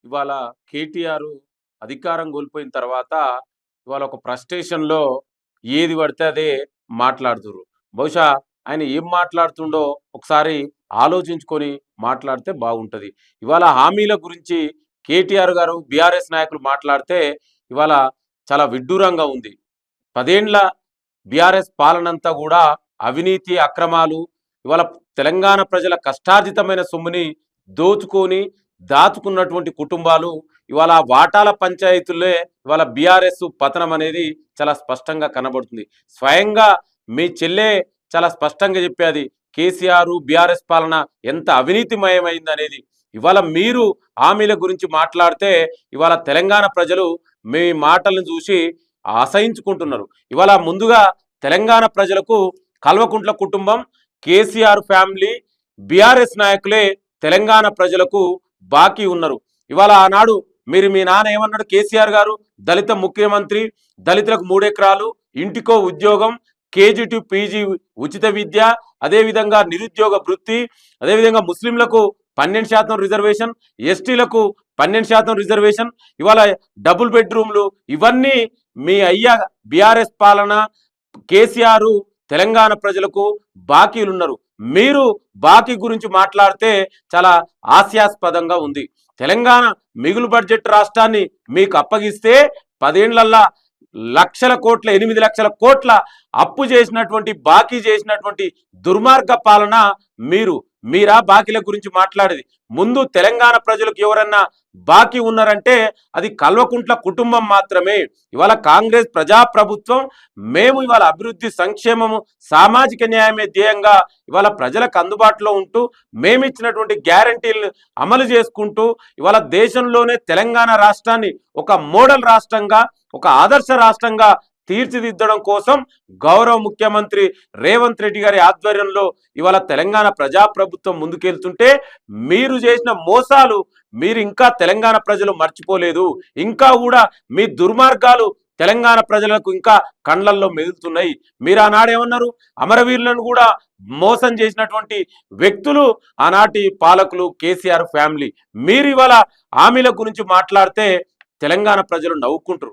ఇవాళ కేటీఆర్ అధికారం కోల్పోయిన తర్వాత ఇవాళ ఒక ఫ్రస్ట్రేషన్‌లో ఏది పడితే అదే మాట్లాడుతుర్రు. బహుశా ఆయన ఏం మాట్లాడుతుండో ఒకసారి ఆలోచించుకొని మాట్లాడితే బాగుంటది. ఇవాళ హామీల గురించి కేటీఆర్ గారు, బీఆర్ఎస్ నాయకులు మాట్లాడితే ఇవాళ చాలా విడ్డూరంగా ఉంది. 10 ఏండ్ల బీఆర్ఎస్ పాలనంతా కూడా అవినీతి, అక్రమాలు, ఇవాళ తెలంగాణ ప్రజల కష్టార్జితమైన సొమ్ముని దోచుకొని, దాచుకున్నటువంటి కుటుంబాలు ఇవాళ వాటాల పంచాయతీలే ఇవాళ బీఆర్ఎస్ పతనం అనేది చాలా స్పష్టంగా కనబడుతుంది. స్వయంగా మీ చెల్లె చాలా స్పష్టంగా చెప్పేది కేసీఆర్ బీఆర్ఎస్ పాలన ఎంత అవినీతిమయమైందనేది. ఇవాళ మీరు హామీల గురించి మాట్లాడితే ఇవాళ తెలంగాణ ప్రజలు మీ మాటలను చూసి అసహించుకుంటున్నారు. ఇవాళ ముందుగా తెలంగాణ ప్రజలకు కల్వకుంట్ల కుటుంబం, కేసీఆర్ ఫ్యామిలీ, బీఆర్ఎస్ నాయకులే తెలంగాణ ప్రజలకు బాకీ ఉన్నారు. ఇవాళ ఆనాడు మీ నాన్న ఏమన్నాడు? కేసీఆర్ గారు దళిత ముఖ్యమంత్రి, దళితులకు 3 ఎకరాలు, ఇంటికో ఉద్యోగం, కేజీ టు పీజీ ఉచిత విద్య, అదేవిధంగా నిరుద్యోగ వృత్తి, అదేవిధంగా ముస్లింలకు 12% రిజర్వేషన్, ఎస్టీలకు 12% రిజర్వేషన్, ఇవాళ డబుల్ బెడ్రూమ్లు, ఇవన్నీ మీ అయ్యా బీఆర్ఎస్ పాలన కేసీఆర్ తెలంగాణ ప్రజలకు బాకీలున్నారు. మీరు బాకీ గురించి మాట్లాడితే చాలా హాస్యాస్పదంగా ఉంది. తెలంగాణ మిగులు బడ్జెట్ రాష్ట్రాన్ని మీకు అప్పగిస్తే 10 ఏండ్లల్లా లక్షల కోట్ల 8 లక్షల కోట్ల అప్పు చేసినటువంటి, బాకీ చేసినటువంటి దుర్మార్గ పాలన మీరా బాకీల గురించి మాట్లాడేది? ముందు తెలంగాణ ప్రజలకు ఎవరన్నా బాకీ ఉన్నారంటే అది కల్వకుంట్ల కుటుంబం మాత్రమే. ఇవాళ కాంగ్రెస్ ప్రజాప్రభుత్వం, మేము ఇవాళ అభివృద్ధి, సంక్షేమము, సామాజిక న్యాయమే ధ్యేయంగా ఇవాళ ప్రజలకు అందుబాటులో ఉంటూ మేమిచ్చినటువంటి గ్యారంటీలను అమలు చేసుకుంటూ ఇవాళ దేశంలోనే తెలంగాణ రాష్ట్రాన్ని ఒక మోడల్ రాష్ట్రంగా, ఒక ఆదర్శ రాష్ట్రంగా తీర్చిదిద్దడం కోసం గౌరవ ముఖ్యమంత్రి రేవంత్ రెడ్డి గారి ఆధ్వర్యంలో ఇవాళ తెలంగాణ ప్రజాప్రభుత్వం ముందుకెళ్తుంటే మీరు చేసిన మోసాలు మీరు ఇంకా తెలంగాణ ప్రజలు మర్చిపోలేదు. ఇంకా కూడా మీ దుర్మార్గాలు తెలంగాణ ప్రజలకు ఇంకా కండ్లల్లో మెదులుతున్నాయి. మీరు ఆనాడేమన్నారు? అమరవీరులను కూడా మోసం చేసినటువంటి వ్యక్తులు ఆనాటి పాలకులు, కేసీఆర్ ఫ్యామిలీ. మీరు ఇవాళ హామీల గురించి మాట్లాడితే తెలంగాణ ప్రజలు నవ్వుకుంటారు.